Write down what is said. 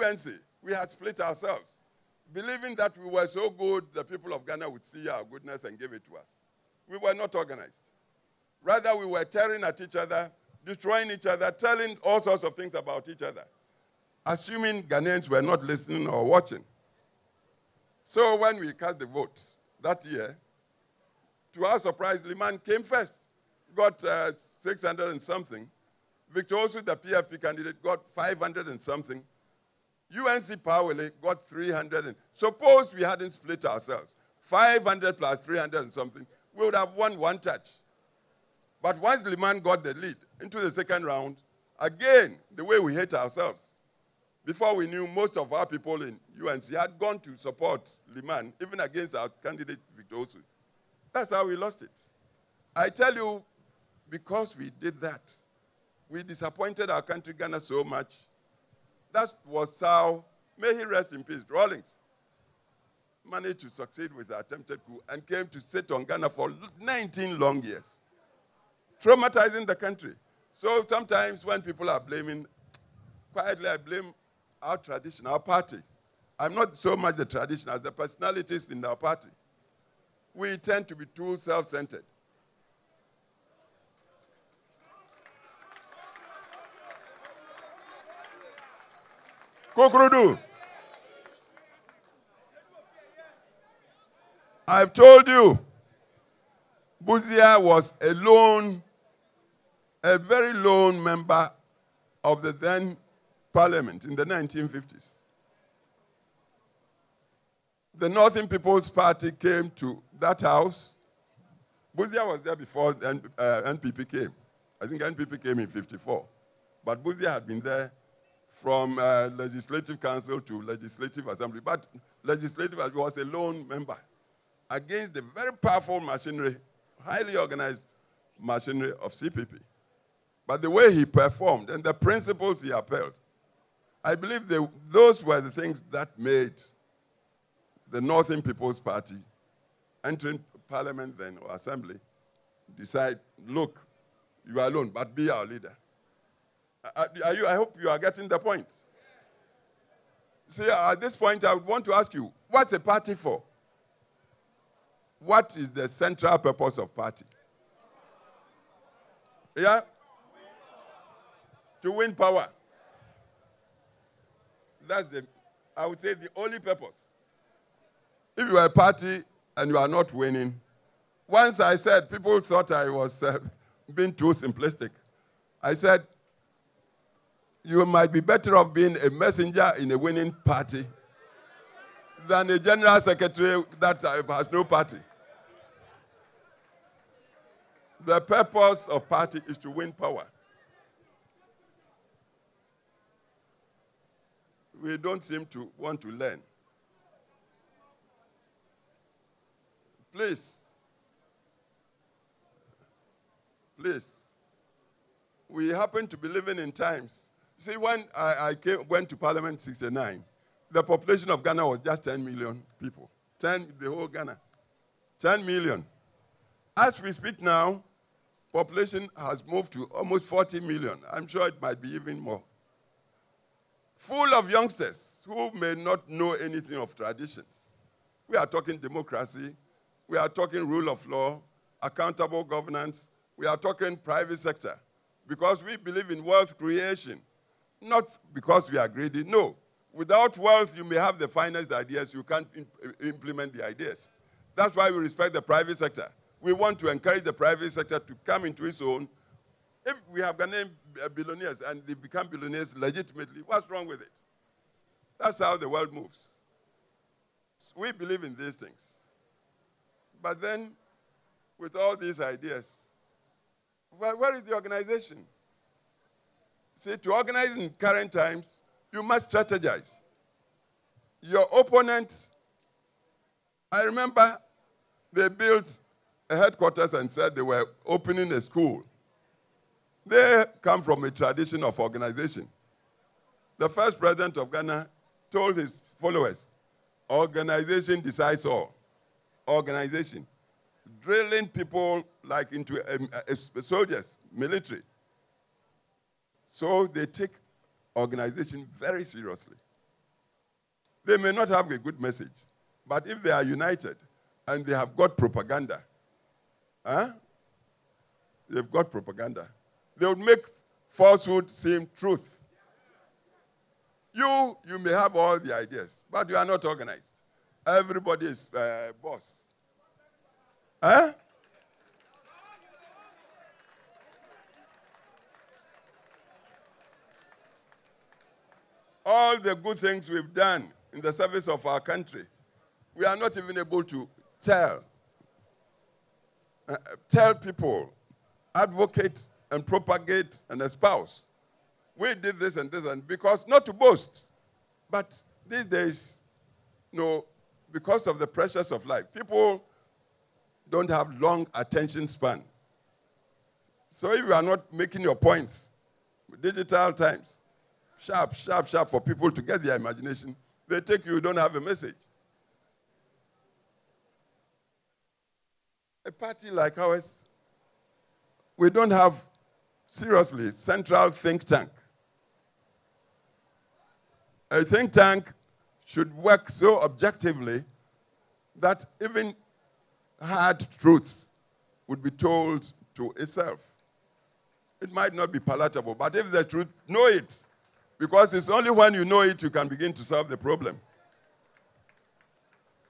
UNC, we had split ourselves, believing that we were so good, the people of Ghana would see our goodness and give it to us. We were not organized. Rather, we were tearing at each other, destroying each other, telling all sorts of things about each other, assuming Ghanaians were not listening or watching. So when we cast the vote that year, to our surprise, Liman came first, got 600 and something. Victor Osu, the PFP candidate, got 500 and something. UNC Powell got 300. And suppose we hadn't split ourselves, 500 plus 300 and something, we would have won one touch. But once Liman got the lead into the second round, again, the way we hate ourselves. Before we knew, most of our people in UNC had gone to support Liman, even against our candidate, Victor Osu. That's how we lost it. I tell you, because we did that, we disappointed our country, Ghana, so much. That was how, may he rest in peace, Rawlings managed to succeed with the attempted coup and came to sit on Ghana for 19 long years, traumatizing the country. So sometimes when people are blaming, quietly I blame our tradition, our party. I'm not so much the tradition as the personalities in our party. We tend to be too self-centered. Kokrudu, I've told you, Buzia was a very lone member of the then parliament in the 1950s. The Northern People's Party came to that house. Buzia was there before NPP came. I think NPP came in 54. But Buzia had been there from Legislative Council to Legislative Assembly. But Legislative was a lone member against the very powerful machinery, highly organized machinery of CPP. But the way he performed and the principles he upheld, I believe those were the things that made the Northern People's Party, entering parliament then, or assembly, decide, look, you are alone, but be our leader. I hope you are getting the point. See, at this point, I would want to ask you, what's a party for? What is the central purpose of party? Yeah? To win power. That's I would say, the only purpose. If you are a party and you are not winning, once I said, people thought I was being too simplistic. I said, you might be better off being a messenger in a winning party than a general secretary that has no party. The purpose of party is to win power. We don't seem to want to learn. Please. We happen to be living in times. See, when I went to Parliament in 1969, the population of Ghana was just 10 million people. The whole Ghana. 10 million. As we speak now, population has moved to almost 40 million. I'm sure it might be even more. Full of youngsters who may not know anything of traditions. We are talking democracy. We are talking rule of law, accountable governance. We are talking private sector. Because we believe in wealth creation. Not because we are greedy, no. Without wealth, you may have the finest ideas, you can't implement the ideas. That's why we respect the private sector. We want to encourage the private sector to come into its own. If we have Ghanaian billionaires and they become billionaires legitimately, what's wrong with it? That's how the world moves. So we believe in these things. But then, with all these ideas, where is the organization? See, to organize in current times, you must strategize. Your opponent, I remember they built a headquarters and said they were opening a school. They come from a tradition of organization. The first president of Ghana told his followers, organization decides all. Organization. Drilling people like into soldiers, military. So they take organization very seriously. They may not have a good message, but if they are united and they have got propaganda, they've got propaganda, they would make falsehood seem truth. You may have all the ideas, but you are not organized. Everybody is boss. All the good things we've done in the service of our country, we are not even able to tell people, advocate and propagate and espouse. We did this and this, and because, not to boast, but these days, because of the pressures of life, people don't have long attention span. So if you are not making your points with digital times, sharp for people to get their imagination, they take you don't have a message. A party like ours, we don't have, seriously, central think tank. A think tank should work so objectively that even hard truths would be told to itself. It might not be palatable, but if the truth, know it. Because it's only when you know it you can begin to solve the problem.